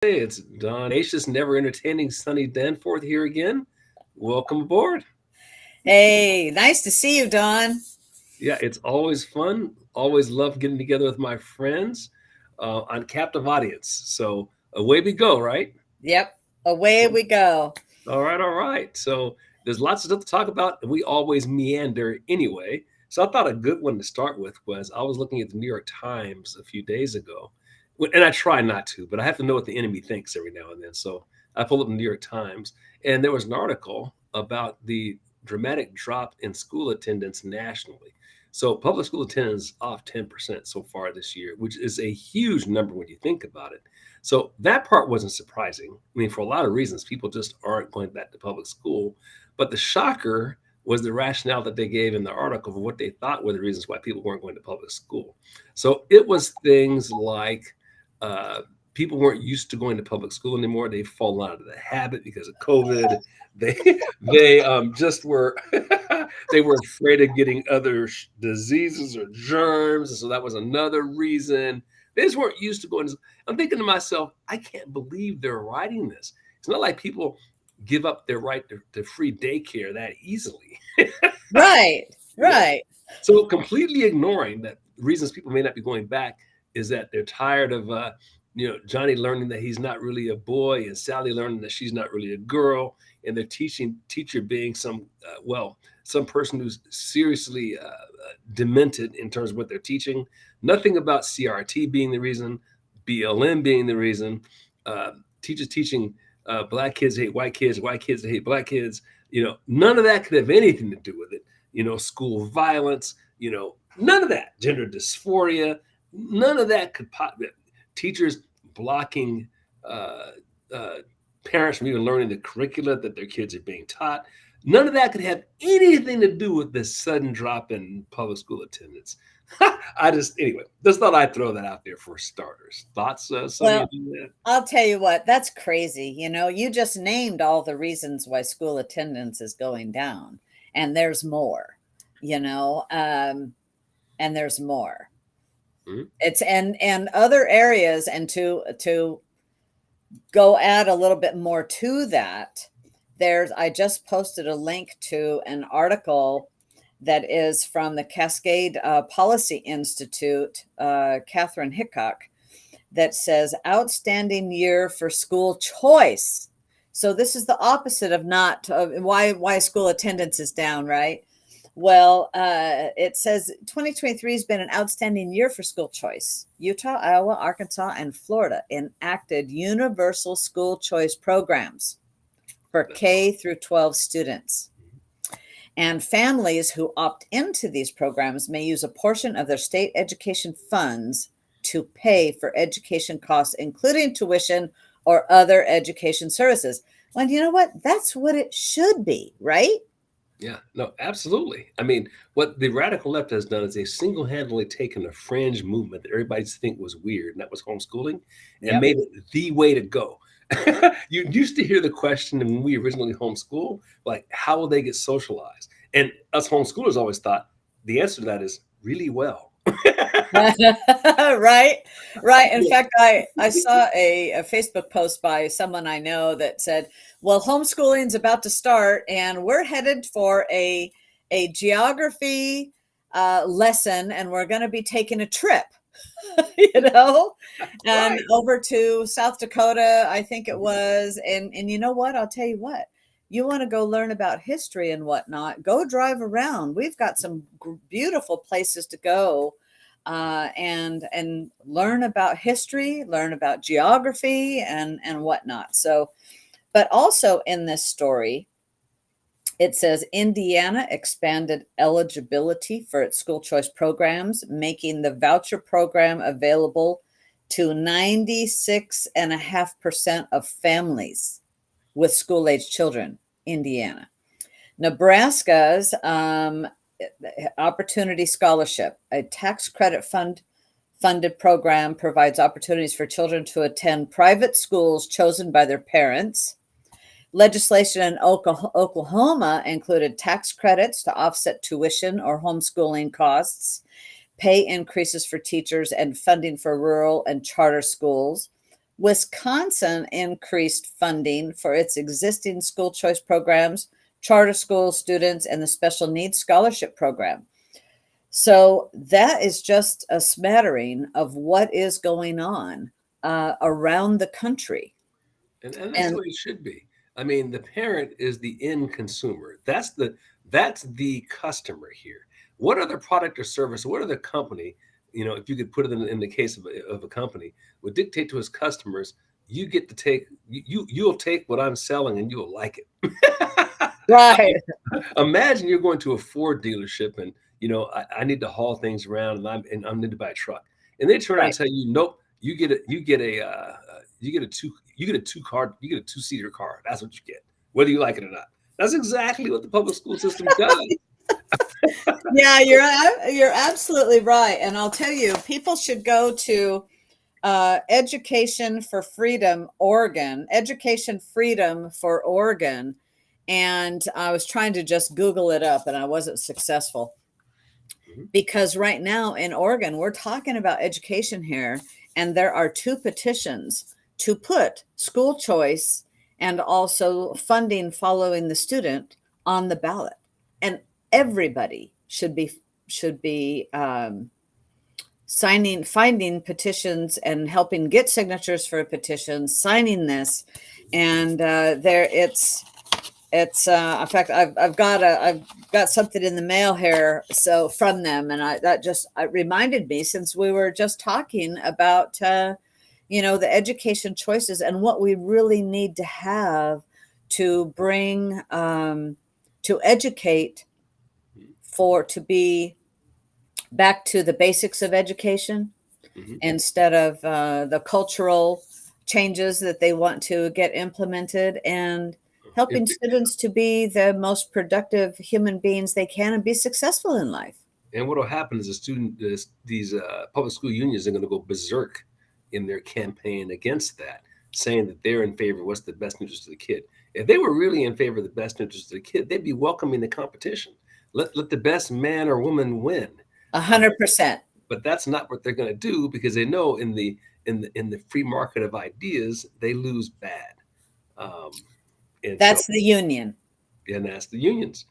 Hey, it's Don Acious, never entertaining Sunny Danforth here again. Welcome aboard. Hey, nice to see you, Don. Yeah, it's always fun. Always love getting together with my friends on captive audience. So away we go, right? Yep, away we go. All right, all right. So there's lots of stuff to talk about, and we always meander anyway. So I thought a good one to start with was I was looking at the New York Times a few days ago, and I try not to, but I have to know what the enemy thinks every now and then. So I pulled up the New York Times, and there was an article about the dramatic drop in school attendance nationally. So public school attendance is off 10% so far this year, which is a huge number when you think about it. So that part wasn't surprising. I mean, for a lot of reasons, people just aren't going back to public school. But the shocker was the rationale that they gave in the article for what they thought were the reasons why people weren't going to public school. So it was things like uh, people weren't used to going to public school anymore. They've fallen out of the habit because of COVID. They they just were they were afraid of getting other diseases or germs, and so that was another reason. They just weren't used to going to. I'm thinking to myself, I can't believe they're writing this. It's not like people give up their right to free daycare that easily. Right, Yeah. right. So completely ignoring that reasons people may not be going back is that they're tired of Johnny learning that he's not really a boy and Sally learning that she's not really a girl, and their teacher being some person who's seriously demented in terms of what they're teaching. Nothing about CRT being the reason, BLM being the reason, uh, teachers teaching black kids hate white kids hate black kids. None of that could have anything to do with it. School violence. None of that. Gender dysphoria. None of that could teachers blocking uh, uh, parents from even learning the curricula that their kids are being taught. None of that could have anything to do with this sudden drop in public school attendance. Anyway, just thought I'd throw that out there for starters. Thoughts, Sonny? Well, I'll tell you what, that's crazy. You just named all the reasons why school attendance is going down, and there's more, you know, um, and there's more. Mhm. It's and other areas, and to go add a little bit more to that, I just posted a link to an article that is from the Cascade Policy Institute, Catherine Hickok, that says outstanding year for school choice. So this is the opposite of not why school attendance is down, right? Well, it says 2023 has been an outstanding year for school choice. Utah, Iowa, Arkansas, and Florida enacted universal school choice programs for K through 12 students. And families who opt into these programs may use a portion of their state education funds to pay for education costs, including tuition or other education services. Well, you know what? That's what it should be, right? Yeah, no, absolutely. I mean, what the radical left has done is they've single-handedly taken a fringe movement that everybody used to think was weird, and that was homeschooling, and Yep. made it the way to go. You used to hear the question when we originally homeschooled, like, how will they get socialized? And us homeschoolers always thought the answer to that is really well. Right, right. In fact, I saw a Facebook post by someone I know that said, well, homeschooling's about to start and we're headed for a geography lesson, and we're going to be taking a trip, you know, and Right. over to South Dakota, I think it was. And you know what? I'll tell you what. You want to go learn about history and whatnot, go drive around. We've got some beautiful places to go, and learn about history, learn about geography, and whatnot. So, but also in this story, it says Indiana expanded eligibility for its school choice programs, making the voucher program available to 96.5% of families with school age children. Indiana. Nebraska's Opportunity Scholarship, a tax credit funded program, provides opportunities for children to attend private schools chosen by their parents. Legislation in Oklahoma included tax credits to offset tuition or homeschooling costs, pay increases for teachers, and funding for rural and charter schools. Wisconsin increased funding for its existing school choice programs, charter school students, and the special needs scholarship program. So that is just a smattering of what is going on around the country. And that's the And way it should be. I mean, the parent is the end consumer. That's the customer here. What other product or service, what other company, if you could put it in the case of a company, would dictate to its customers, you get to take you'll take what I'm selling and you'll like it. I right, mean, imagine you're going to a Ford dealership and I need to haul things around and I need to buy a truck, and they turn around and right. tell you, nope, you get a two-seater car. That's what you get, whether you like it or not. That's exactly what the public school system does. Yeah, you're absolutely right. And I'll tell you, people should go to Education for Freedom, Oregon, Education Freedom for Oregon. And I was trying to just Google it up and I wasn't successful Mhm. because right now in Oregon, we're talking about education here. And there are two petitions to put school choice and also funding following the student on the ballot. And everybody should be signing, finding petitions and helping get signatures for a petition, signing this, and there it's in fact I've got something in the mail here so from them, and that just it reminded me, since we were just talking about the education choices and what we really need to have to bring to educate for to be back to the basics of education Mhm. instead of the cultural changes that they want to get implemented, and If, helping students to be the most productive human beings they can and be successful in life. and what will happen is these public school unions are going to go berserk in their campaign against that, saying that they're in favor of what's the best interest of the kid. If they were really in favor of the best interest of the kid, they'd be welcoming the competition. Let the best man or woman win. A Uh, 100%. but that's not what they're going to do, because they know in the free market of ideas they lose bad. Um, and so That's the union. and that's the unions.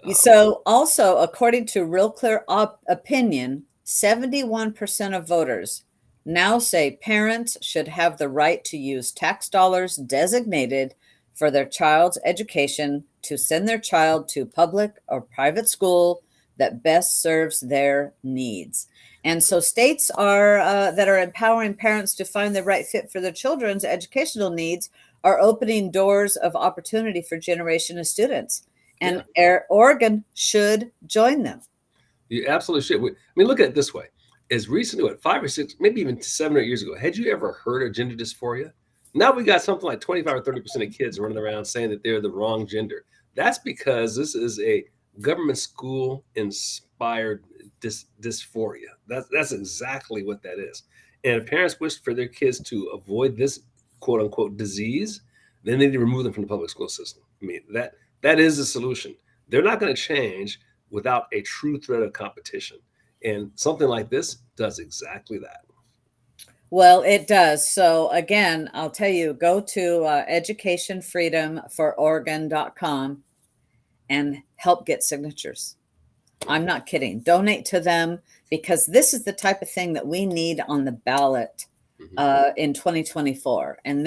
Um, So, also, according to Real Clear Opinion, 71% of voters now say parents should have the right to use tax dollars designated for their child's education to send their child to public or private school that best serves their needs. And so, states are that are empowering parents to find the right fit for their children's educational needs are opening doors of opportunity for generation of students, yeah, and Oregon should join them. you absolutely should. I mean, look at it this way: as recently, what, 5 or 6, maybe even 7 or 8 years ago, had you ever heard of gender dysphoria? Now we got something like 25 or 30% of kids running around saying that they're the wrong gender. That's because this is a government school inspired dysphoria. That's exactly what that is. And if parents wish for their kids to avoid this quote unquote disease, then they need to remove them from the public school system. I mean, that is the solution. They're not going to change without a true threat of competition. And something like this does exactly that. Well, it does. So again, I'll tell you, go to educationfreedomfororegon.com and help get signatures. I'm not kidding. Donate to them, because this is the type of thing that we need on the ballot Mhm. in 2024. And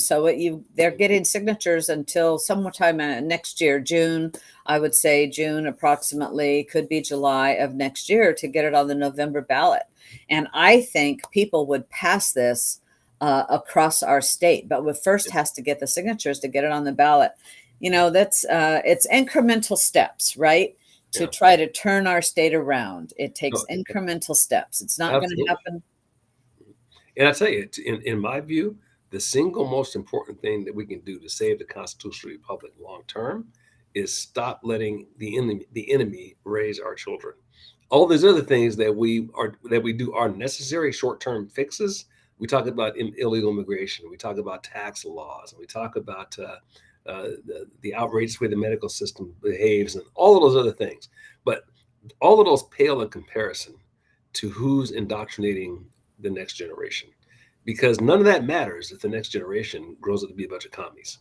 so they're getting signatures until sometime next year, June. I would say June, approximately, could be July of next year, to get it on the November ballot. And I think people would pass this across our state, but we first Yeah. has to get the signatures to get it on the ballot. That's it's incremental steps, right? To Yeah. try to turn our state around. It takes No, incremental steps. It's not going to absolutely. happen. And I tell you, in my view, the single most important thing that we can do to save the constitutional republic long term is stop letting the enemy raise our children. All these other things that we do are necessary short term fixes. We talk about illegal immigration. We talk about tax laws. And we talk about the outrageous way the medical system behaves, and all of those other things. But all of those pale in comparison to who's indoctrinating the next generation. because none of that matters if the next generation grows up to be a bunch of commies.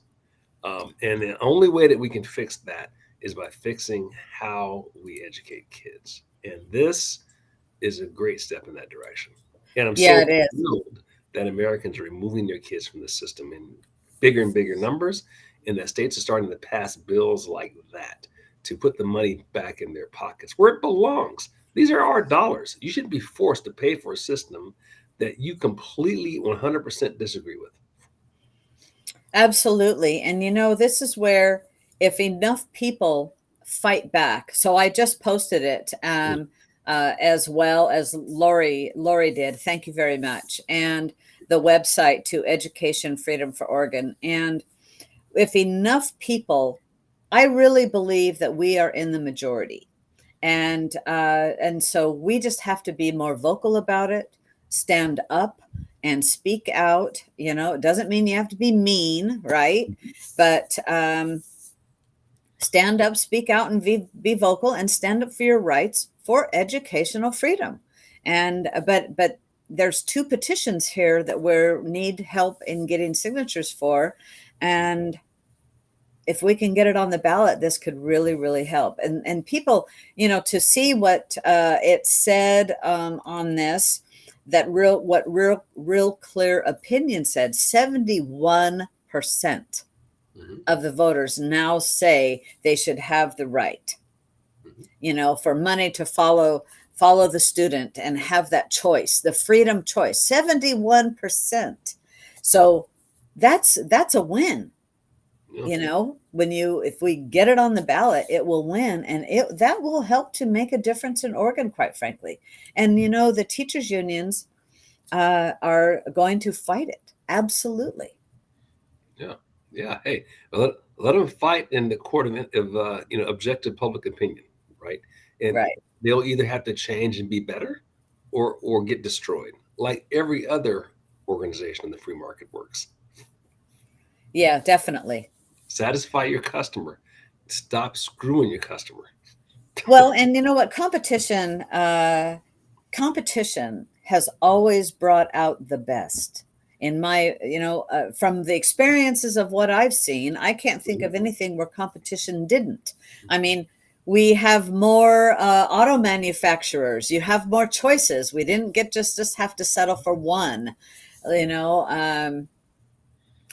And the only way that we can fix that is by fixing how we educate kids. And this is a great step in that direction. And I'm Yeah, so it is. thrilled that Americans are removing their kids from the system in bigger and bigger numbers, and that states are starting to pass bills like that to put the money back in their pockets where it belongs. These are our dollars. You shouldn't be forced to pay for a system that you completely 100% disagree with. Absolutely. And this is where if enough people fight back. So I just posted it Mm. as well as Lori did. Thank you very much. And the website to Education Freedom for Oregon. And if enough people, I really believe that we are in the majority. And so we just have to be more vocal about it, stand up and speak out. It doesn't mean you have to be mean, right? But stand up, speak out, and be vocal, and stand up for your rights for educational freedom. And but there's two petitions here that we need help in getting signatures for, and if we can get it on the ballot, this could really, really help. And people, to see what it said on this, that real clear opinion said, 71% Mhm. of the voters now say they should have the right, Mhm. for money to follow the student and have that choice, the freedom choice. 71%. So that's a win. Yeah. If we get it on the ballot, it will win, and that will help to make a difference in Oregon, quite frankly. And the teachers unions are going to fight it, absolutely. Yeah. Yeah. Hey, let them fight in the court of objective public opinion, right? And Right. they'll either have to change and be better, or get destroyed, like every other organization in the free market works. Yeah, definitely. Satisfy your customer. Stop screwing your customer. Well, and you know what, competition has always brought out the best. In my from the experiences of what I've seen, I can't think of anything where competition didn't. I mean, we have more auto manufacturers, you have more choices. We didn't just have to settle for one, you know um,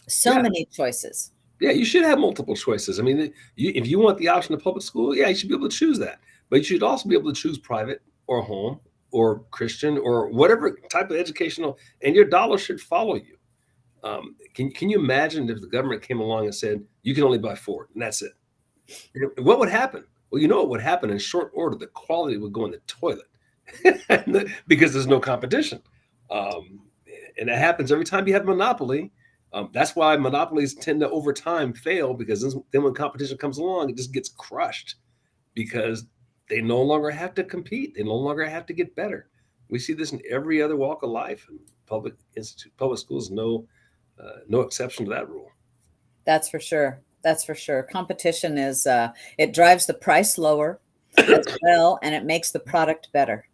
so Yeah. many choices. Yeah, you should have multiple choices. I mean, if you want the option of public school, yeah, you should be able to choose that. But you should also be able to choose private or home or Christian or whatever type of educational, and your dollar should follow you. Can you imagine if the government came along and said you can only buy Ford and that's it? What would happen? Well, you know what would happen in short order. The quality would go in the toilet because there's no competition, um, and that happens every time you have a monopoly. That's why monopolies tend to over time fail, because then when competition comes along, it just gets crushed because they no longer have to compete. They no longer have to get better. We see this in every other walk of life, and public schools, no exception to that rule. That's for sure. That's for sure. Competition is it drives the price lower as well, and it makes the product better.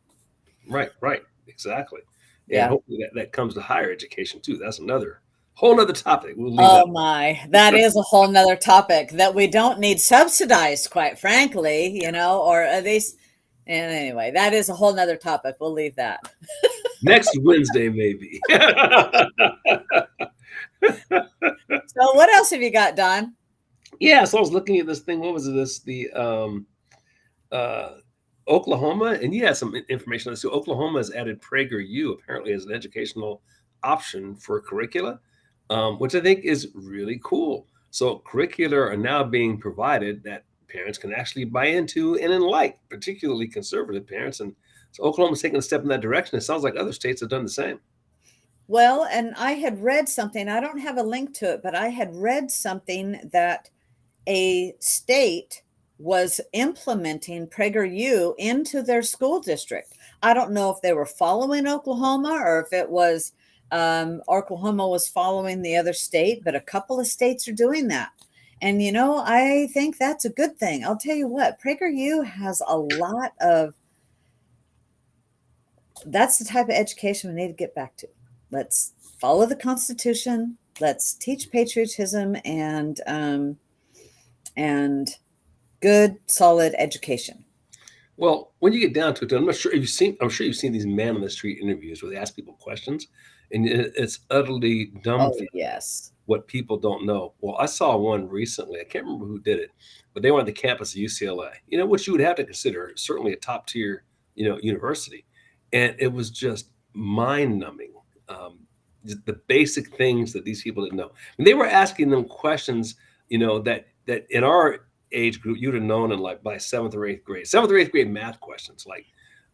Right, right, exactly. And Yeah. hopefully that comes to higher education too. That's another whole nother topic. We'll leave that. Oh my, that is a whole nother topic that we don't need subsidized, quite frankly, or at least, and anyway, that is a whole nother topic. We'll leave that. Next Wednesday, maybe. So what else have you got, Don? Yeah, so I was looking at this thing. What was this? The uh, Oklahoma, and you had some information on this. So Oklahoma has added PragerU apparently as an educational option for curricula, which I think is really cool. So curricula are now being provided that parents can actually buy into and like, particularly conservative parents. And so Oklahoma's taking a step in that direction. It sounds like other states have done the same. Well, and I had read something, I don't have a link to it, but I had read something that a state was implementing PragerU into their school district. I don't know if they were following Oklahoma, or if it was Oklahoma was following the other state, but a couple of states are doing that. And, I think that's a good thing. I'll tell you what, PragerU has a lot that's the type of education we need to get back to. Let's follow the Constitution. Let's teach patriotism and good, solid education. Well, when you get down to it, I'm not sure if you've seen. I'm sure you've seen these man on the street interviews where they ask people questions, and it's utterly Oh, dumbfounding yes. what people don't know. Well, I saw one recently. I can't remember who did it, but they were on the campus of UCLA. You know, which you would have to consider certainly a top tier, university, and it was just mind numbing. Um, the basic things that these people didn't know. And they were asking them questions, that in our age group you'd have known in like by seventh or eighth grade math questions, like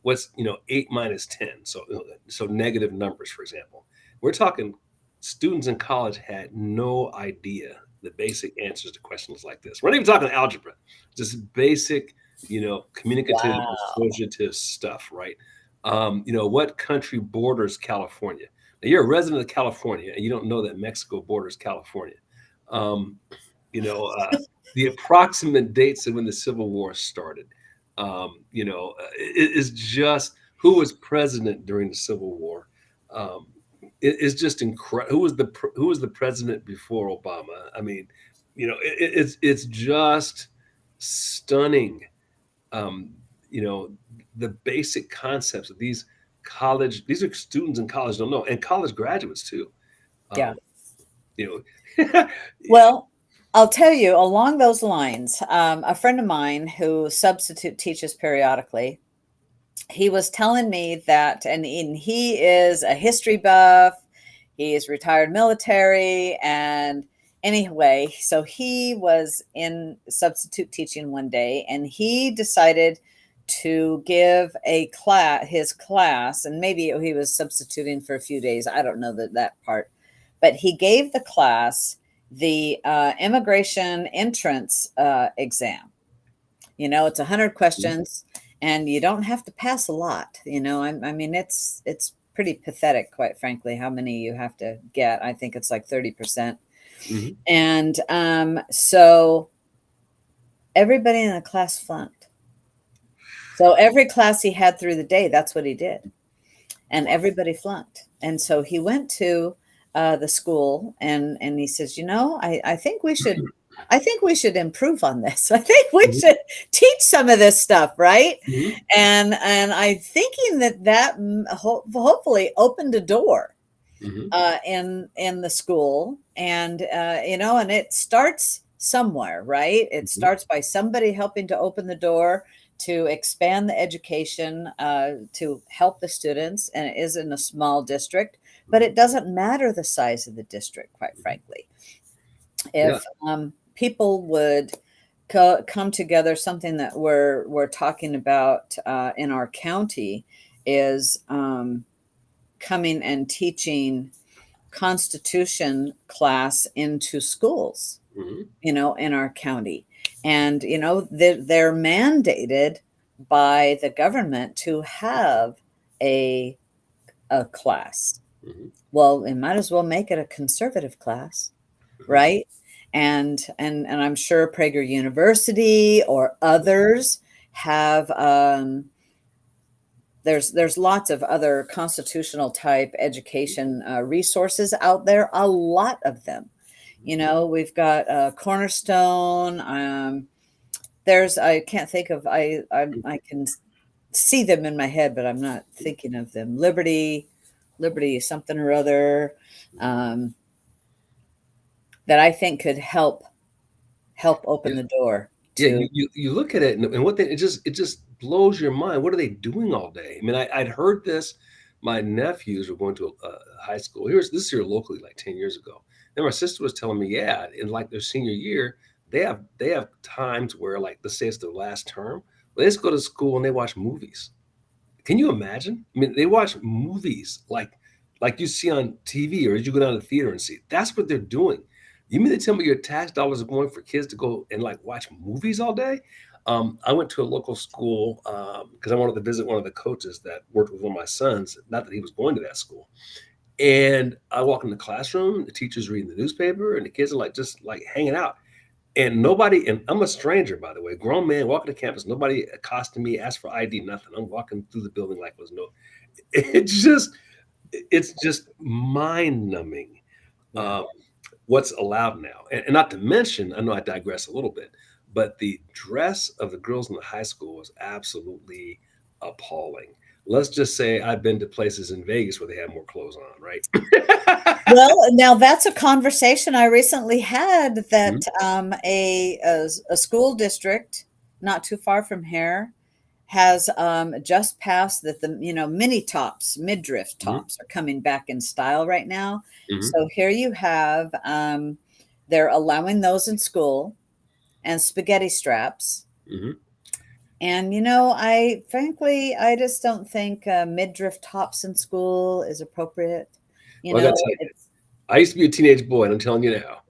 what's 8 minus 10, so negative numbers, for example. We're talking students in college had no idea the basic answers to questions like this. We're not even talking algebra, just basic, communicative, Wow. associative stuff, right? What country borders California? Now, you're a resident of California and you don't know that Mexico borders California. Um, you know, uh, the approximate dates of when the Civil War started. It is just who was president during the Civil War. Um, it is just incredible. Who was the president before Obama? I mean, it's just stunning. Um, you know, the basic concepts of these college. These are students in college don't know, and college graduates too. Yeah. Um, you know, Well, I'll tell you along those lines, a friend of mine who substitute teaches periodically, he was telling me that, and he is a history buff, he is retired military, and anyway, so he was in substitute teaching one day, and he decided to give a class, his class, and maybe he was substituting for a few days. I don't know that part, but he gave the class the immigration entrance exam. It's 100 questions, and you don't have to pass a lot. I mean, it's pretty pathetic, quite frankly, how many you have to get. I think it's like 30%. Mhm. And so everybody in the class flunked. So every class he had through the day, that's what he did, and everybody flunked. And so he went to the school, and he says, I think we should. I think we should improve on this. I think we Mhm. should teach some of this stuff, right? Mhm. And I'm thinking that hopefully opened a door Mhm. in the school, and and it starts somewhere, right? It Mhm. starts by somebody helping to open the door to expand the education, to help the students, and it is in a small district, but Mhm. it doesn't matter the size of the district, quite frankly. Yeah. If people would come together, something that we're talking about in our county is coming and teaching Constitution class into schools, Mhm. in our county. And, they're mandated by the government to have a, a class. Mhm. Well, they might as well make it a conservative class, Mhm. right? And I'm sure Prager University or others have there's lots of other constitutional type education resources out there, a lot of them. We've got Cornerstone. There's I can't think of I can see them in my head, but I'm not thinking of them. Liberty something or other, um, that I think could help Yeah. open the door Yeah, to. you look at it and what they it just blows your mind. What are they doing all day? I mean, I'd heard this. My nephews were going to a high school. This is here locally, like 10 years ago. And my sister was telling me, yeah, in like their senior year, they have times where, like, let's say it's their last term, they just go to school and they watch movies. Can you imagine? I mean, they watch movies like you see on TV, or as you go down to the theater and see. That's what they're doing. You mean to tell me your tax dollars are going for kids to go and like watch movies all day? I went to a local school because I wanted to visit one of the coaches that worked with one of my sons. Not that he was going to that school. And I walk in the classroom, the teacher's reading the newspaper, and the kids are like just like hanging out. And nobody, and I'm a stranger, by the way, grown man walking to campus. Nobody accosted me, asked for ID, nothing. I'm walking through the building like it was no. It's just it's just mind numbing. Yeah. What's allowed now. And not to mention, I know I digress a little bit, but the dress of the girls in the high school was absolutely appalling. Let's just say I've been to places in Vegas where they have more clothes on, right? Well, now that's a conversation I recently had Mhm, that a school district not too far from here has just passed that the mini tops, midriff mhm, tops are coming back in style right now. mhm, So here you have they're allowing those in school and spaghetti straps. mhm. And I frankly I just don't think midriff tops in school is appropriate. You Well, I got know, to tell you, it's I used to be a teenage boy, and I'm telling you now,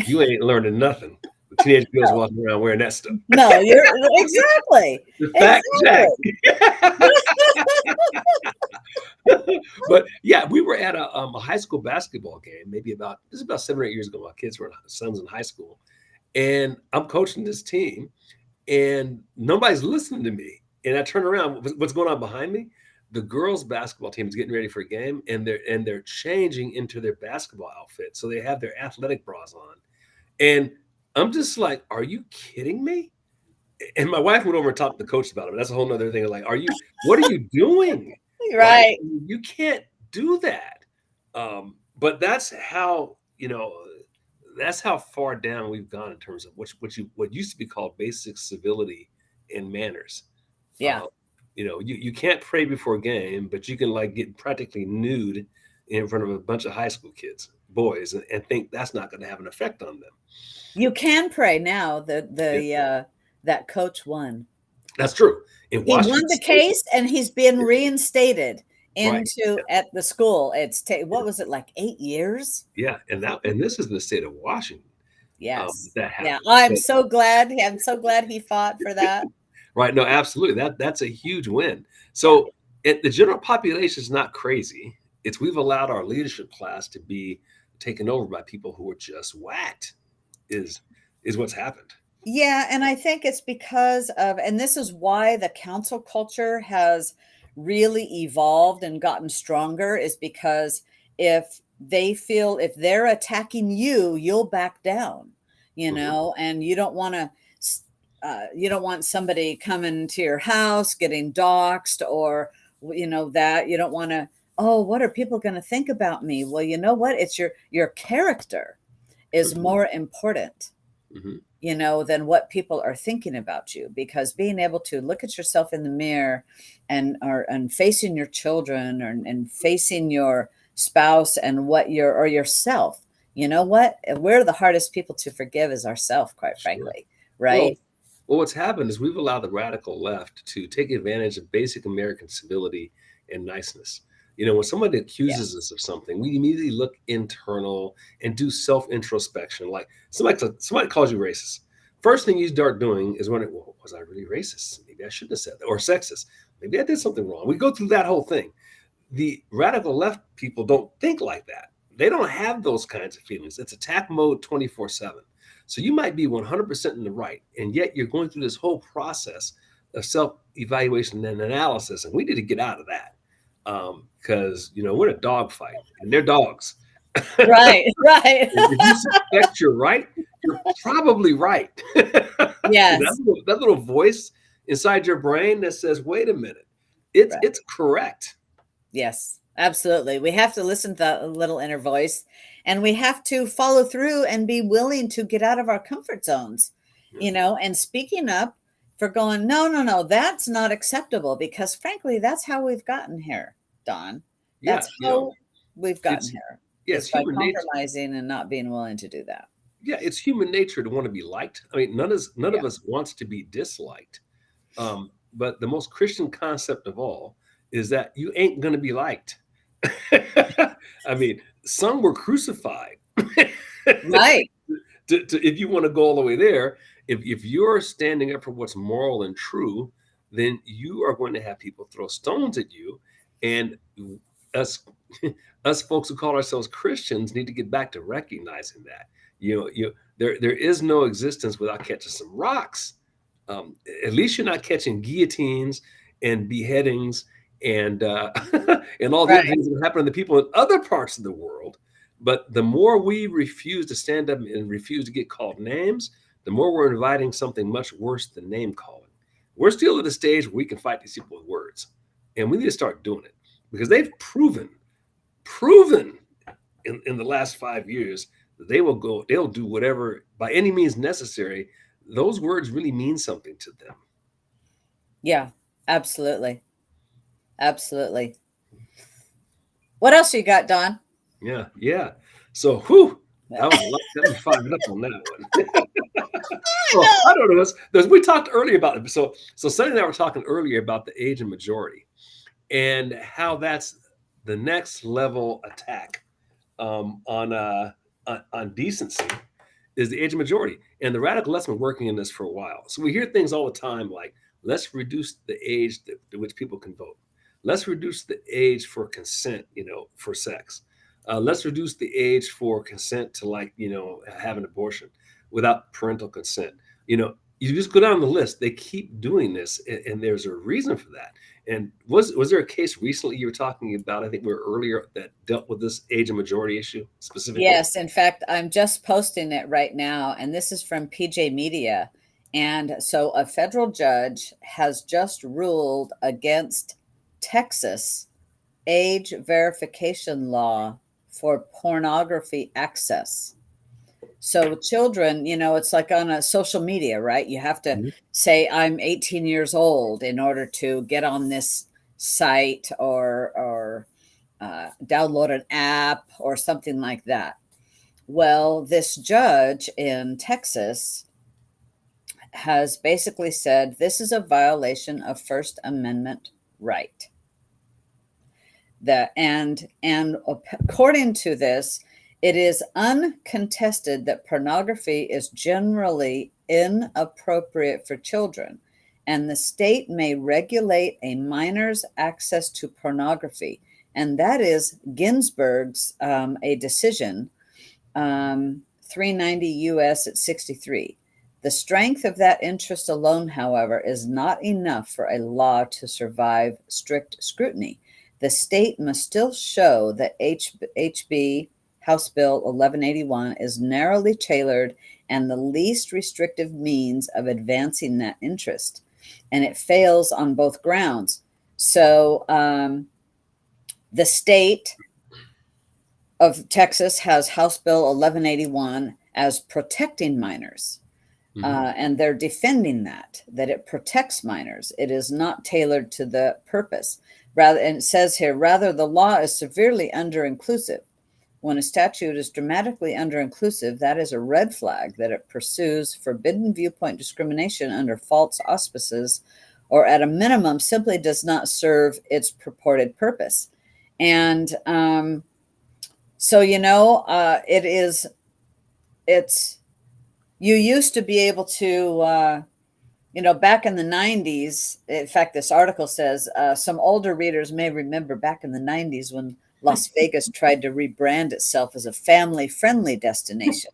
you ain't learning nothing with teenage girls walking around wearing that stuff. no, you're exactly, The fact, Jack. exactly. But yeah, we were at a high school basketball game, maybe about this is about 7 or 8 years ago. My kids were sons in high school, and I'm coaching this team, and nobody's listening to me. And I turn around, what's going on behind me? The girls' basketball team is getting ready for a game, and they're changing into their basketball outfit, so they have their athletic bras on, and I'm just like, "Are you kidding me?" And my wife went over and talked to the coach about it. That's a whole nother thing. Like, what are you doing? Right? Right. You can't do that. But that's how far down we've gone in terms of what used to be called basic civility and manners. Yeah. Uh, you can't pray before a game, but you can like get practically nude in front of a bunch of high school kids, boys, and think that's not going to have an effect on them. You can pray now. Yeah, That coach won. that's true. In He won Washington the State, case, and he's been yeah, reinstated right. into at the school. What was it, like 8 years? Yeah, and this is in the state of Washington, Yes. that Yeah. happened. I'm So so glad. I'm so glad he fought for that. right, no, absolutely, that's a huge win. Yeah. So, the general population is not crazy. It's we've allowed our leadership class to be taken over by people who are just whacked, is is what's happened. Yeah, and I think it's because of, and this is why the council culture has really evolved and gotten stronger, is because if they feel if they're attacking you, you'll back down, Mhm, and you don't want somebody coming to your house getting doxxed or that you don't want to. Oh, what are people going to think about me? Well, you know what? It's your character is mhm, more important mhm, than what people are thinking about you, because being able to look at yourself in the mirror and facing your children and facing your spouse and what you're or yourself, what we're the hardest people to forgive is ourself, quite sure. frankly, Well right? what's happened is we've allowed the radical left to take advantage of basic American civility and niceness. When somebody Yeah. accuses us of something, we immediately look internal and do self introspection. Like somebody calls you racist. First thing you start doing is wondering, well, was I really racist? Maybe I shouldn't have said that. Or sexist. Maybe I did something wrong. We go through that whole thing. The radical left people don't think like that. They don't have those kinds of feelings. It's attack mode 24/7. So you might be 100% in the right, and yet you're going through this whole process of self evaluation and analysis. And we need to get out of that because, we're in a dog fight and they're dogs. Right. Right. If you suspect you're right, you're probably right. Yes. That little voice inside your brain that says, wait a minute, it's, Right. it's correct. Yes, absolutely. We have to listen to that little inner voice, and we have to follow through and be willing to get out of our comfort zones, Yeah. and speaking up for going, no, no, no, that's not acceptable, because frankly, that's how we've gotten here, Don. Yeah. That's how we've gotten It's here, yeah, is it's by human nature. compromising and not being willing to do that. Yeah, it's human nature to want to be liked. I mean, none Yeah. of us wants to be disliked. But the most Christian concept of all is that you ain't going to be liked. I mean, some were crucified. Right. If you want to go all the way there, if you're standing up for what's moral and true, then you are going to have people throw stones at you. And us, us folks who call ourselves Christians need to get back to recognizing that. There is no existence without catching some rocks. At least you're not catching guillotines and beheadings and and all the other Right. things that happen to people in other parts of the world. But the more we refuse to stand up and refuse to get called names, the more we're inviting something much worse than name calling. We're still at a stage where we can fight these people with words, and we need to start doing it because they've proven in the last 5 years that they'll do whatever by any means necessary. Those words really mean something to them. Yeah, absolutely. Absolutely. What else you got, Don? Yeah, yeah. So, whew, that was a lot. Got me fired up on that one. Well, I don't know. We talked earlier about it. So Sonny and I were talking earlier about the age of majority and how that's the next level attack on decency is the age of majority. And the radical left's been working in this for a while. So we hear things all the time like, let's reduce the age at which people can vote. Let's reduce the age for consent, for sex. Let's reduce the age for consent to have an abortion without parental consent. You just go down the list. They keep doing this, and there's a reason for that. And was there a case recently you were talking about? I think we were earlier that dealt with this age of majority issue specifically. Yes, in fact, I'm just posting it right now, and this is from PJ Media. And so a federal judge has just ruled against Texas age verification law for pornography access. So children, it's like on a social media, right? You have to Mhm. say I'm 18 years old in order to get on this site or download an app or something like that. Well, this judge in Texas has basically said this is a violation of First Amendment right. And according to this, it is uncontested that pornography is generally inappropriate for children, and the state may regulate a minor's access to pornography. And that is Ginsburg's a decision, 390 U.S. at 63. The strength of that interest alone, however, is not enough for a law to survive strict scrutiny. The state must still show that HB House Bill 1181 is narrowly tailored and the least restrictive means of advancing that interest. And it fails on both grounds. So the state of Texas has House Bill 1181 as protecting minors. Mhm. And they're defending that it protects minors. It is not tailored to the purpose. Rather, and it says here, rather, the law is severely under-inclusive. When a statute is dramatically under-inclusive, that is a red flag that it pursues forbidden viewpoint discrimination under false auspices, or at a minimum, simply does not serve its purported purpose. And so, it's you used to be able to, back in the 90s, in fact, this article says some older readers may remember back in the 90s when Las Vegas tried to rebrand itself as a family-friendly destination,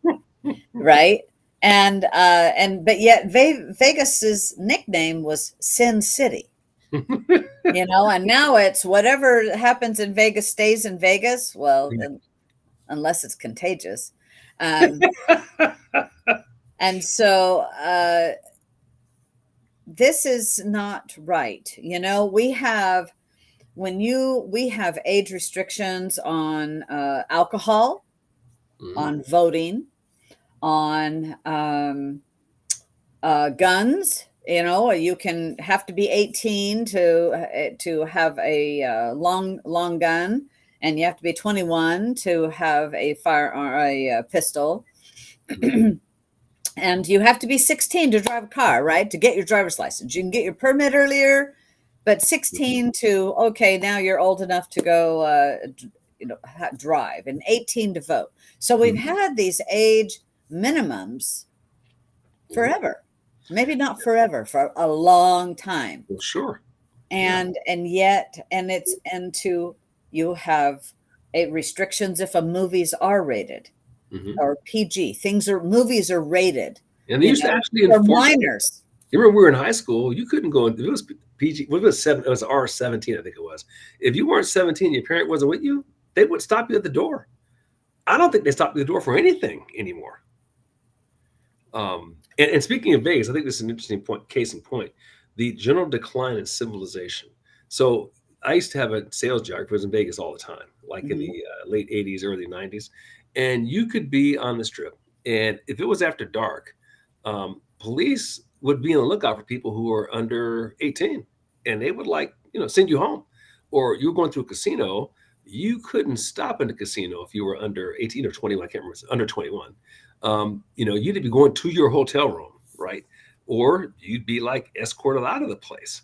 right? But yet Vegas's nickname was Sin City, and now it's whatever happens in Vegas stays in Vegas. Well, unless it's contagious. Um, and so this is not right. We have age restrictions on alcohol, Mhm. on voting, on guns. You can have to be 18 to have a long gun, and you have to be 21 to have a firearm, a pistol. Mhm. And you have to be 16 to drive a car, right? To get your driver's license. You can get your permit earlier, but Mhm. 16 to, okay, now you're old enough to go, drive, and 18 to vote. So we've Mhm. had these age minimums Mhm. forever. Maybe not forever, for a long time. Well, sure. Yeah. And you have restrictions if a movie's R-rated Mhm. or PG. Movies are rated, And they used to actually for enforce that. minors. You remember we were in high school, you couldn't go in. PG. What was seven? It was R17, I think it was. If you weren't 17, your parent wasn't with you, they would stop you at the door. I don't think they stop you at the door for anything anymore. And speaking of Vegas, I think this is an interesting point. Case in point, the general decline in civilization. So I used to have a sales job. I was in Vegas all the time, like in the Mhm. late '80s, early '90s, and you could be on the strip, and if it was after dark, police would be on the lookout for people who were under 18, and they would send you home, or you were going through a casino. You couldn't stop in the casino if you were under 18 or 21. I can't remember. Under 21, you'd be going to your hotel room, right? Or you'd be like escorted out of the place.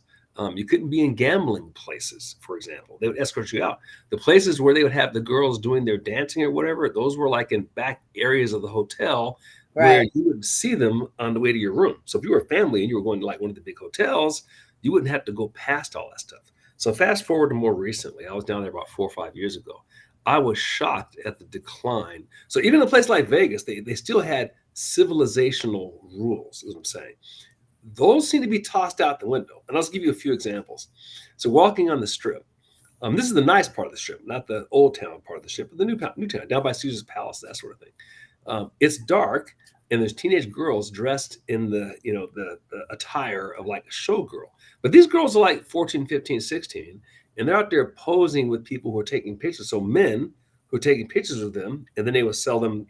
You couldn't be in gambling places, for example. They would escort you out. The places where they would have the girls doing their dancing or whatever, those were like in back areas of the hotel where Right. you would see them on the way to your room. So if you were a family and you were going to like one of the big hotels, you wouldn't have to go past all that stuff. So fast forward to more recently, I was down there about 4 or 5 years ago. I was shocked at the decline. So even in a place like Vegas, they still had civilizational rules, is what I'm saying. Those seem to be tossed out the window. And I'll just give you a few examples. So walking on the strip, this is the nice part of the strip, not the old town part of the strip, but the new town, down by Caesar's Palace, that sort of thing. It's dark, and there's teenage girls dressed in the attire of like a showgirl. But these girls are like 14, 15, 16, and they're out there posing with people who are taking pictures. So men who are taking pictures of them, and then they will sell them,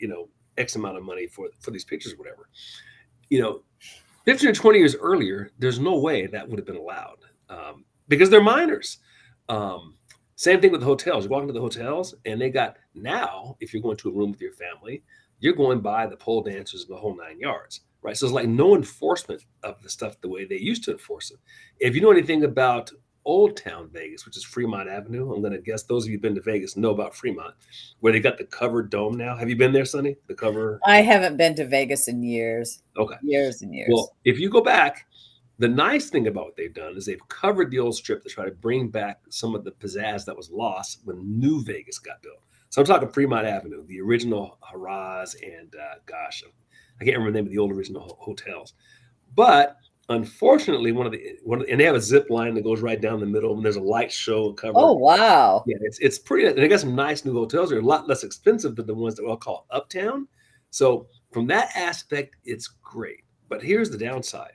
X amount of money for these pictures, or whatever. You know, 15 or 20 years earlier, there's no way that would have been allowed, because they're minors. Um, Same thing with the hotels. You walk into the hotels, and they got now, if you're going to a room with your family, you're going by the pole dancers and the whole 9 yards, right? So it's like no enforcement of the stuff the way they used to enforce it. If you know anything about Old Town Vegas, which is Fremont Avenue, I'm going to guess those of you who've been to Vegas know about Fremont, where they got the covered dome now. Have you been there, Sonny? The cover. I haven't been to Vegas in years, Okay. years and years. Well, if you go back, the nice thing about what they've done is they've covered the old strip to try to bring back some of the pizzazz that was lost when New Vegas got built. So I'm talking Fremont Avenue, the original Haraz, and gosh, I can't remember the name of the old original hotels. But unfortunately, and they have a zip line that goes right down the middle, and there's a light show Oh, cover. wow. Yeah, it's pretty. And they got some nice new hotels. They're a lot less expensive than the ones that we'll call Uptown. So from that aspect, it's great. But here's the downside.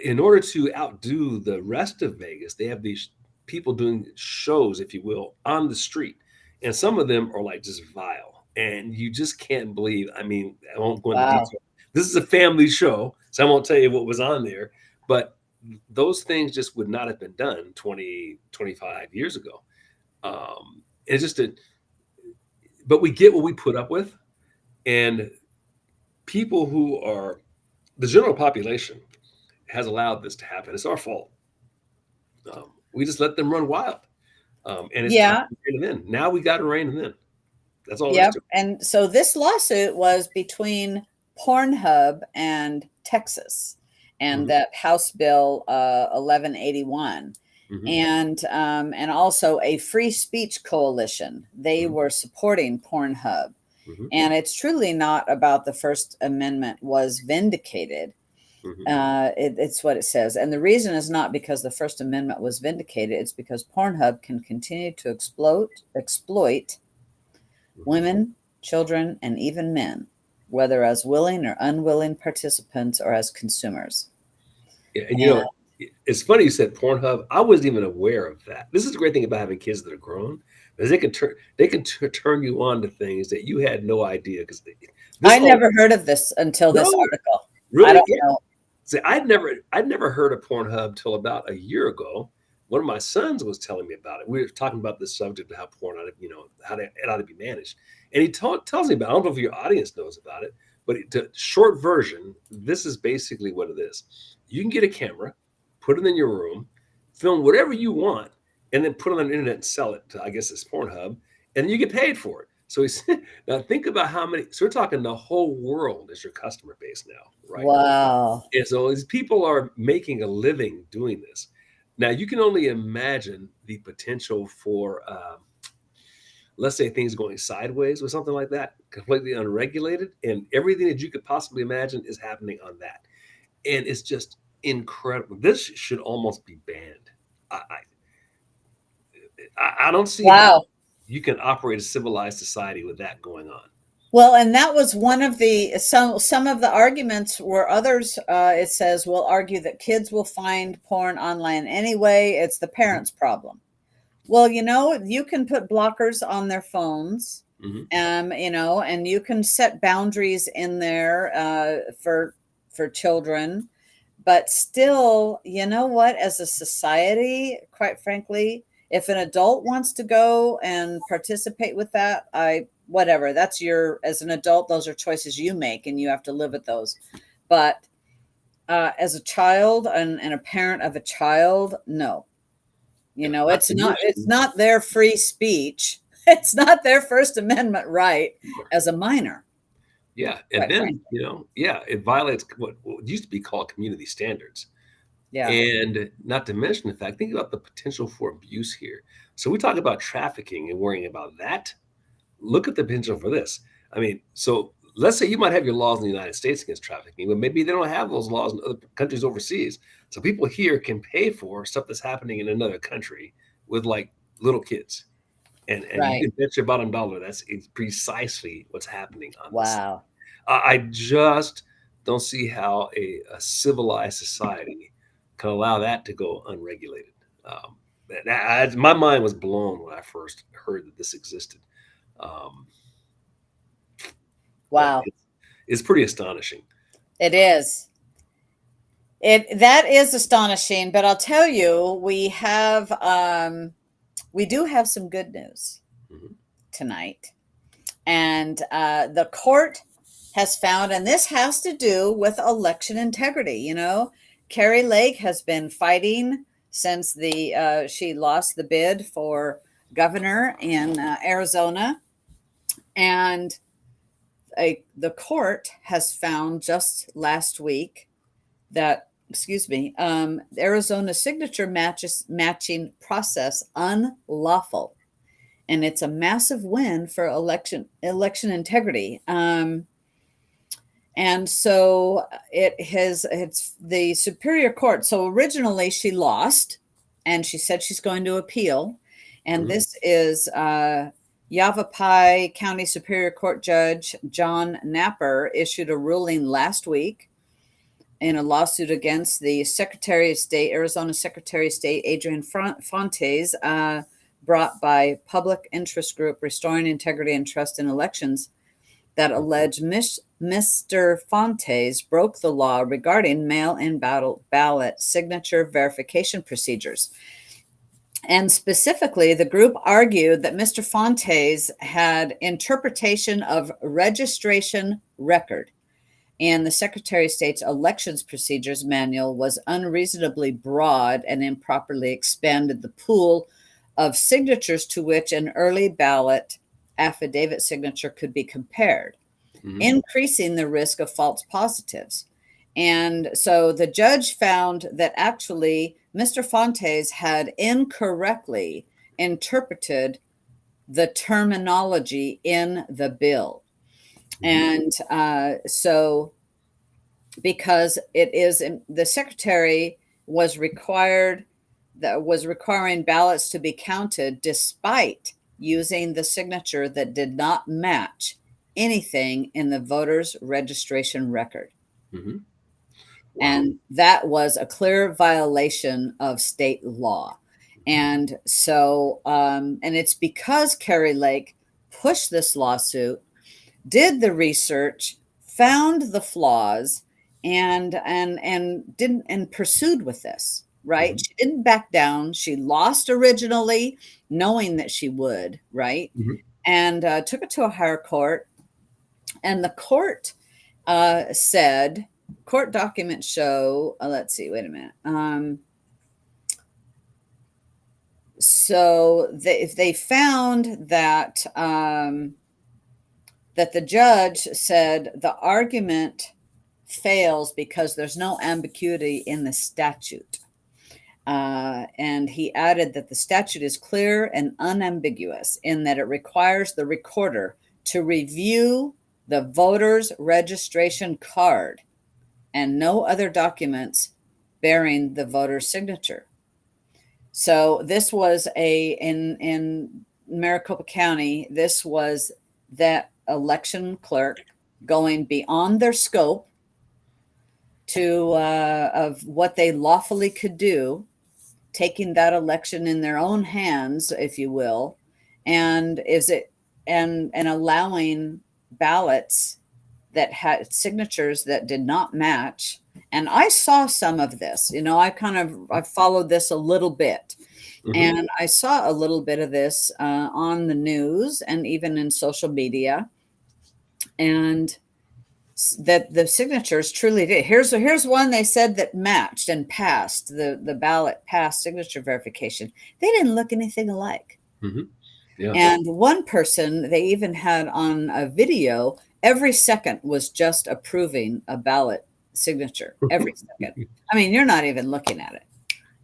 In order to outdo the rest of Vegas, they have these people doing shows, if you will, on the street, and some of them are like just vile, and you just can't believe. I mean, I won't go into Wow. detail. This is a family show, so I won't tell you what was on there, but those things just would not have been done 20, 25 years ago. It's just a, but we get what we put up with, and people who are the general population has allowed this to happen. It's our fault. We just let them run wild, and it's time Yeah. to rein them in. Now we got to rein them in. That's all there is Yep. to it. And so this lawsuit was between Pornhub and Texas and Hmm. that House Bill 1181. Hmm. And also a free speech coalition. They Hmm. were supporting Pornhub. Hmm. And it's truly not about the First Amendment was vindicated. Hmm. It's what it says. And the reason is not because the First Amendment was vindicated, it's because Pornhub can continue to exploit Hmm. women, children, and even men, whether as willing or unwilling participants or as consumers. Yeah, and And it's funny you said Pornhub. I wasn't even aware of that. This is the great thing about having kids that are grown, because they can turn you on to things that you had no idea. Because this I all never heard of this until this no, article. I really, don't yeah. know. See, I'd never heard of Pornhub till about a year ago. One of my sons was telling me about it. We were talking about this subject of how porn ought to, it ought to be managed, and he tells me about. I don't know if your audience knows about it, but the short version, this is basically what it is. You can get a camera, put it in your room, film whatever you want, and then put it on the internet and sell it to, I guess, it's Pornhub, and then you get paid for it. So he's now think about how many. So we're talking the whole world is your customer base now, right? Wow. And so these people are making a living doing this. Now you can only imagine the potential for, let's say, things going sideways or something like that, completely unregulated, and everything that you could possibly imagine is happening on that. And it's just incredible. This should almost be banned. I don't see how Wow. you can operate a civilized society with that going on. Well, and that was one of the some of the arguments were others. It says will argue that kids will find porn online anyway. It's the Mhm, parents' problem. Well, you can put blockers on their phones, mhm. and you can set boundaries in there for children. But still, you know what? As a society, quite frankly, if an adult wants to go and participate with that, whatever. That's as an adult, those are choices you make, and you have to live with those. But as a child and a parent of a child, no, Yeah, not it's to it's mention, not their free speech. It's not their First Amendment right as a minor, yeah, and quite then frankly. yeah, it violates what used to be called community standards. Yeah. And not to mention the fact, think about the potential for abuse here. So we talk about trafficking and worrying about that. Look at the potential for this. I mean, so let's say you might have your laws in the United States against trafficking, but maybe they don't have those laws in other countries overseas. So people here can pay for stuff that's happening in another country with like little kids. And you Right. can bet your bottom dollar that's precisely what's happening on this. Wow. I just don't see how a civilized society can allow that to go unregulated. Um, my mind was blown when I first heard that this existed. Um, but Wow. it's pretty astonishing. It is. That is astonishing, but I'll tell you, we do have some good news Mhm. tonight. And the court has found, and this has to do with election integrity. Carrie Lake has been fighting since she lost the bid for governor in Arizona, and the court has found just last week that, excuse me, Arizona signature matching process unlawful, and it's a massive win for election integrity. And so it's the Superior Court. So originally she lost, and she said she's going to appeal. And Mhm. this is Yavapai County Superior Court Judge John Napper issued a ruling last week in a lawsuit against the Secretary of State, Arizona Secretary of State Adrian Fontes, brought by public interest group Restoring Integrity and Trust in Elections, that alleged Mr. Fontes broke the law regarding mail-in ballot signature verification procedures. And specifically, the group argued that Mr. Fontes had interpretation of registration record, and the Secretary of State's elections procedures manual was unreasonably broad and improperly expanded the pool of signatures to which an early ballot affidavit signature could be compared, Mhm. increasing the risk of false positives. And so the judge found that actually Mr. Fontes had incorrectly interpreted the terminology in the bill. Mhm. And so because it is the secretary was requiring ballots to be counted despite using the signature that did not match anything in the voter's registration record. Mhm. Wow. And that was a clear violation of state law. And so, and it's because Carrie Lake pushed this lawsuit, did the research, found the flaws, and didn't and pursued with this. Right? Mhm. She didn't back down. She lost originally, knowing that she would. Right? Mhm. And took it to a higher court, and the court said, court documents show. Let's see. Wait a minute. So they found that that the judge said the argument fails because there's no ambiguity in the statute. And he added that the statute is clear and unambiguous in that it requires the recorder to review the voter's registration card and no other documents bearing the voter's signature. So this was in Maricopa County, this was that election clerk going beyond their scope to of what they lawfully could do, taking that election in their own hands, if you will, and is it and allowing ballots that had signatures that did not match. And I saw some of this. I followed this a little bit, Hmm. and I saw a little bit of this on the news and even in social media, and that the signatures truly did. Here's one they said that matched and passed the ballot passed signature verification. They didn't look anything alike. Hmm. Yeah. And one person they even had on a video, every second was just approving a ballot signature. Every second. I mean, you're not even looking at it.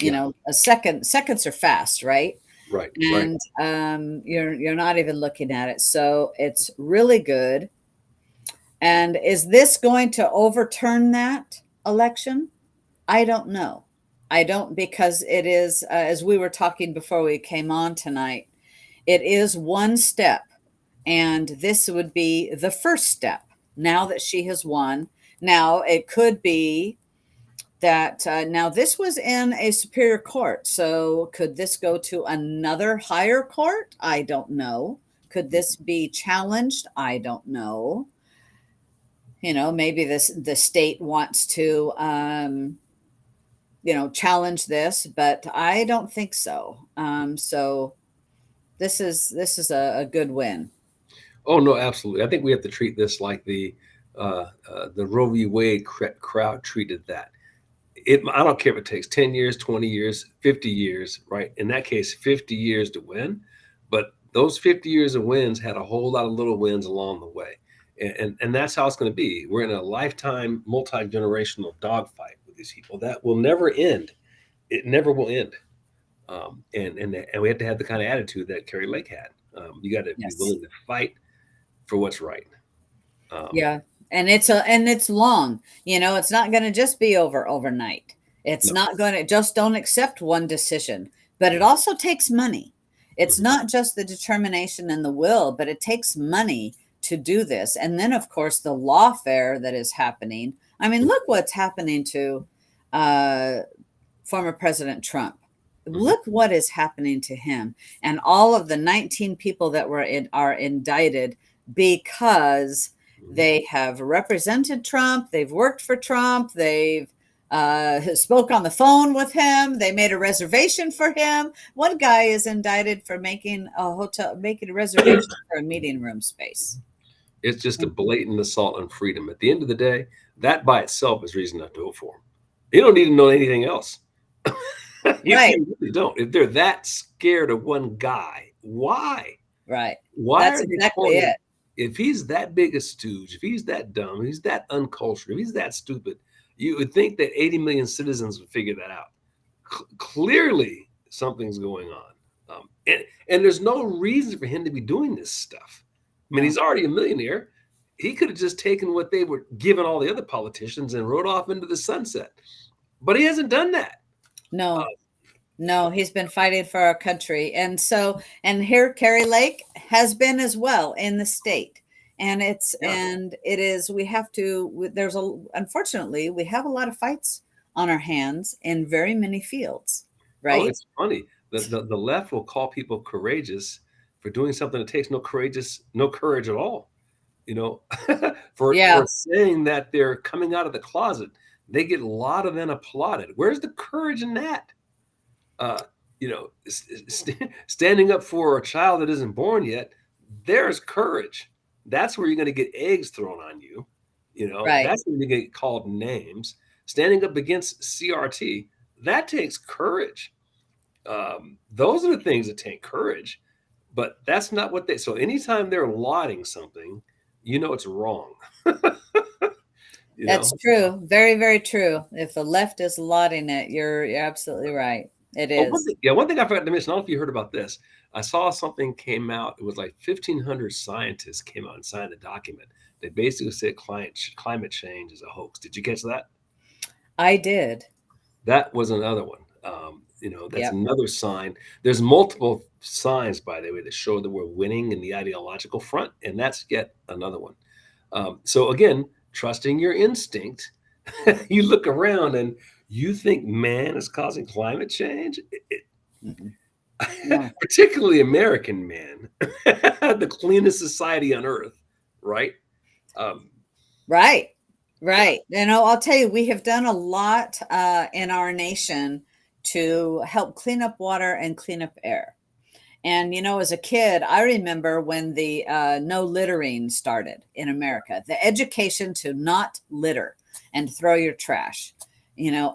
Yeah. A seconds are fast, right? Right. Right. And you're not even looking at it. So it's really good. And is this going to overturn that election? I don't know. I don't, because it is, as we were talking before we came on tonight, it is one step. And this would be the first step now that she has won. Now, it could be that now this was in a superior court. So could this go to another higher court? I don't know. Could this be challenged? I don't know. Maybe the state wants to challenge this, but I don't think so. So this is a good win. Oh no, absolutely. I think we have to treat this like the Roe v. Wade crowd treated that. I don't care if it takes 10 years, 20 years, 50 years, right? In that case, 50 years to win. But those 50 years of wins had a whole lot of little wins along the way. And that's how it's going to be. We're in a lifetime, multi-generational dogfight with these people that will never end. It never will end. And we have to have the kind of attitude that Carrie Lake had. You got to be Yes. willing to fight for what's right. Um, Yeah. And it's long. It's not going to just be over overnight. It's no. not going to just don't accept one decision, but it also takes money. It's Mhm. not just the determination and the will, but it takes money to do this. And then of course the lawfare that is happening. I mean, look what's happening to uh former President Trump. Mhm. Look what is happening to him and all of the 19 people that are indicted because Mhm. they have represented Trump, they've worked for Trump, they've spoke on the phone with him, they made a reservation for him. One guy is indicted for making a reservation for a meeting room space. It's just a blatant assault on freedom. At the end of the day, that by itself is reason not to vote for them. You don't need to know anything else. Right, You really don't. If they're that scared of one guy, why? right. Why That's are they exactly calling him? it. If he's that big a stooge, if he's that dumb, if he's that uncultured, if he's that stupid, you would think that 80 million citizens would figure that out. Clearly, something's going on. And there's no reason for him to be doing this stuff. I mean, No, he's already a millionaire. He could have just taken what they were giving all the other politicians and rode off into the sunset. But he hasn't done that. Uh, no. No, he's been fighting for our country. And here Carrie Lake has been as well in the state. yeah. It is, we have to, unfortunately, we have a lot of fights on our hands in very many fields, Oh, right? it's funny. The left will call people courageous for doing something that takes no courage at all. You know, for Yeah, saying that they're coming out of the closet, they get lauded and applauded. Where's the courage in that? Uh, Standing up for a child that isn't born yet, there's courage. That's where you're going to get eggs thrown on you. right. That's when you get called names. Standing up against CRT, that takes courage. Those are the things that take courage, but that's not what they. So anytime they're lauding something, it's wrong. you That's know. true. Very, very true. If the left is lauding it, you're absolutely right. It Oh, one is. thing, yeah, one thing I forgot to mention. I don't know if you heard about this. I saw something came out. It was like 1,500 scientists came out and signed a document that basically said climate change is a hoax. Did you catch that? I did. That was another one. That's Yep. another sign. There's multiple signs, by the way, that show that we're winning in the ideological front, and that's yet another one. So again, trusting your instinct, you look around and you think man is causing climate change. Mm-mm. No. Particularly American man, the cleanest society on earth, right? Um, Right. yeah, Right. I'll tell you, we have done a lot in our nation to help clean up water and clean up air. And, as a kid, I remember when the no littering started in America, the education to not litter and throw your trash,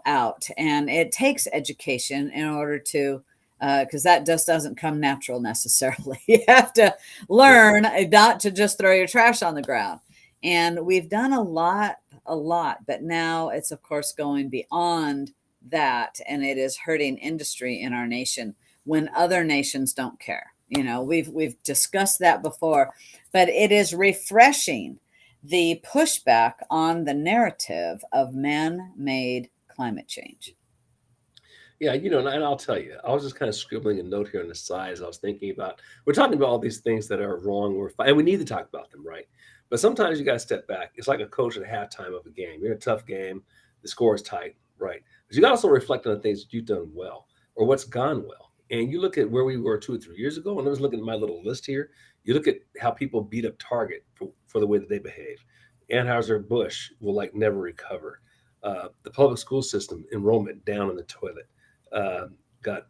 out. And it takes education in order to, because that just doesn't come natural necessarily. You have to yeah, learn not to just throw your trash on the ground. And we've done a lot, but now it's, of course, going beyond that. And it is hurting industry in our nation when other nations don't care. We've discussed that before, but it is refreshing the pushback on the narrative of man-made climate change. yeah. And I'll tell you, I was just kind of scribbling a note here on the side as I was thinking about. We're talking about all these things that are wrong, and we need to talk about them, right? But sometimes you got to step back. It's like a coach at halftime of a game. You're in a tough game, the score is tight, right? But you got to also reflect on the things that you've done well or what's gone well. And you look at where we were 2 or 3 years ago, and I was looking at my little list here. You look at how people beat up Target for the way that they behave. Anheuser-Busch will like never recover. The public school system enrollment down in the toilet. Uh, got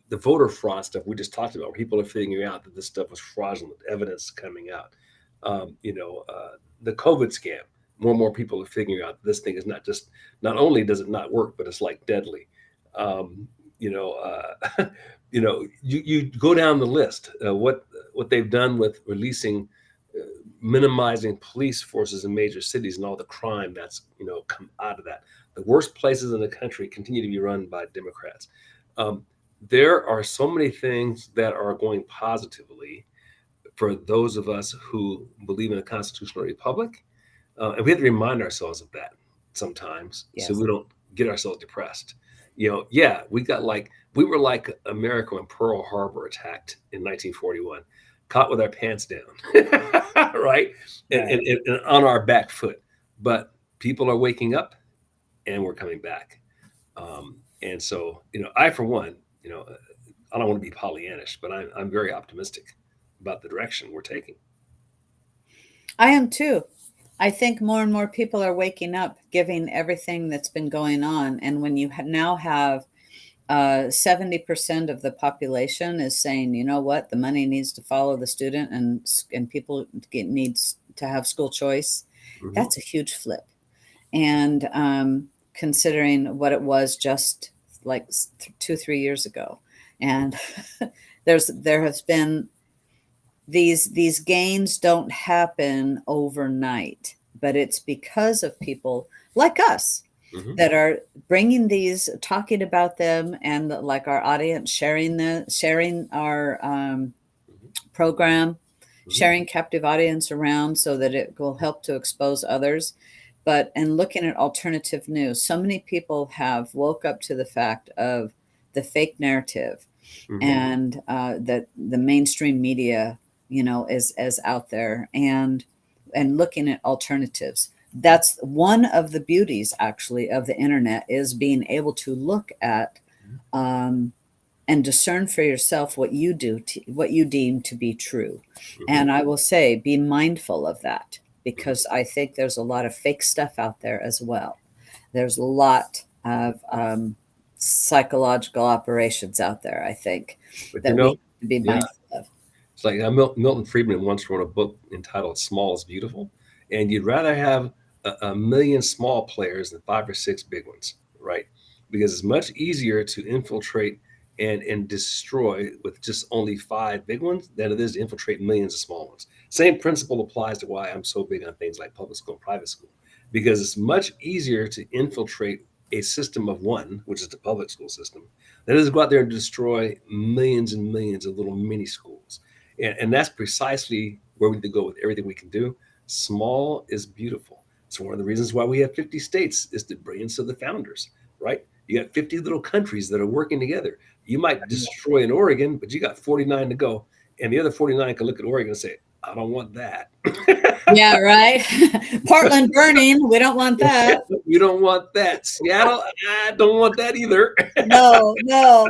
the voter fraud stuff we just talked about. Where people are figuring out that this stuff was fraudulent, evidence coming out. The COVID scam. More and more people are figuring out this thing is not just, not only does it not work, but it's like deadly. Um, you know, you go down the list. What they've done with releasing, minimizing police forces in major cities and all the crime that's come out of that. The worst places in the country continue to be run by Democrats. Um, there are so many things that are going positively for those of us who believe in a constitutional republic, and we have to remind ourselves of that sometimes so Yes. we don't get ourselves depressed. Yeah, we were like America when Pearl Harbor attacked in 1941, caught with our pants down, right, and, Right. and, and on our back foot. But people are waking up, and we're coming back. And so, I for one, you know, I don't want to be Pollyannish, but I'm very optimistic about the direction we're taking. I am too. I think more and more people are waking up, giving everything that's been going on. And when you now have 70% of the population is saying, you know what, the money needs to follow the student, and people needs to have school choice. Hmm. That's a huge flip. And considering what it was just like 2 3 years ago, and there has been these gains don't happen overnight, but it's because of people like us Hmm. that are bringing these, talking about them, and like our audience sharing our program, Hmm. sharing captive audience around so that it will help to expose others. But and looking at alternative news, so many people have woke up to the fact of the fake narrative, Hmm. and that the mainstream media, is out there, and looking at alternatives. That's one of the beauties, actually, of the internet, is being able to look at um, and discern for yourself what you deem to be true. Hmm. And I will say, be mindful of that, Hmm. because I think there's a lot of fake stuff out there as well. There's a lot of psychological operations out there, I think, But that we have to be yeah, mindful of. it's like Milton Friedman once wrote a book entitled "Small is Beautiful," and you'd rather have a million small players than 5 or 6 big ones, right? Because it's much easier to infiltrate and destroy with just only 5 big ones than it is to infiltrate millions of small ones. Same principle applies to why I'm so big on things like public school and private school, because it's much easier to infiltrate a system of one, which is the public school system, than it is to go out there and destroy millions and millions of little mini schools. And that's precisely where we need to go with everything we can do. Small is beautiful. It's one of the reasons why we have 50 states, is the brilliance of the founders, right? You got 50 little countries that are working together. You might destroy an Oregon, but you got 49 to go. And the other 49 can look at Oregon and say, I don't want that. Yeah, right. Portland burning. We don't want that. You don't want that. Seattle, I don't want that either. No, no.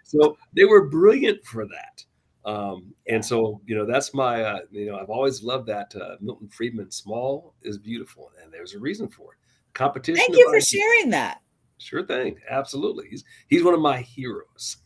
So they were brilliant for that. And Yeah. so, that's my, I've always loved that Milton Friedman, small is beautiful. And there's a reason for it. Thank Competition of you for ideas. sharing that. Sure thing. Absolutely. He's one of my heroes.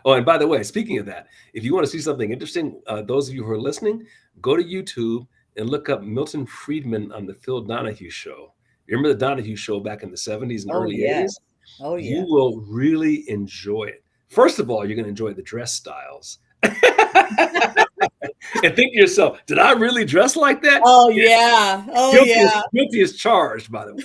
Oh, and by the way, speaking of that, if you want to see something interesting, those of you who are listening, go to YouTube and look up Milton Friedman on the Phil Donahue show. You remember the Donahue show back in the 70s and Oh, early yes. 80s? Oh, You yeah. will really enjoy it. First of all, you're going to enjoy the dress styles. And think to yourself, did I really dress like that? Oh, yeah. Oh, Guilty as, yeah. guilty as charged, by the way.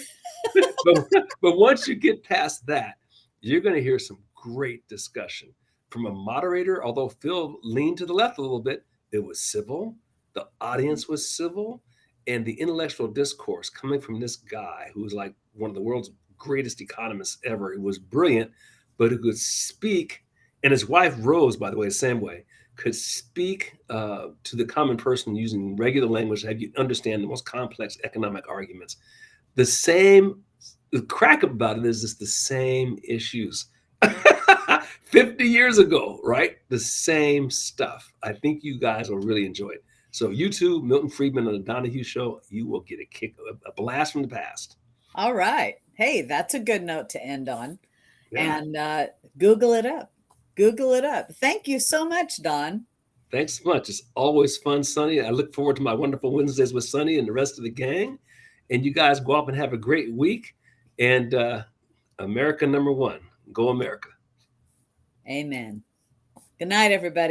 but once you get past that, you're going to hear some great discussion from a moderator. Although Phil leaned to the left a little bit, it was civil. The audience was civil. And the intellectual discourse coming from this guy who was like one of the world's greatest economists ever. It was brilliant, but who could speak. And his wife, Rose, by the way, the same way, could speak to the common person using regular language to have you understand the most complex economic arguments. The crack about it is it's the same issues 50 years ago, right? The same stuff. I think you guys will really enjoy it. So YouTube, Milton Friedman on the Donahue show, you will get a blast from the past. All right. Hey, that's a good note to end on. Yeah. And Google it up. Google it up. Thank you so much, Don. Thanks so much. It's always fun, Sonny. I look forward to my wonderful Wednesdays with Sonny and the rest of the gang. And you guys go off and have a great week. And America number one. Go America. Amen. Good night, everybody.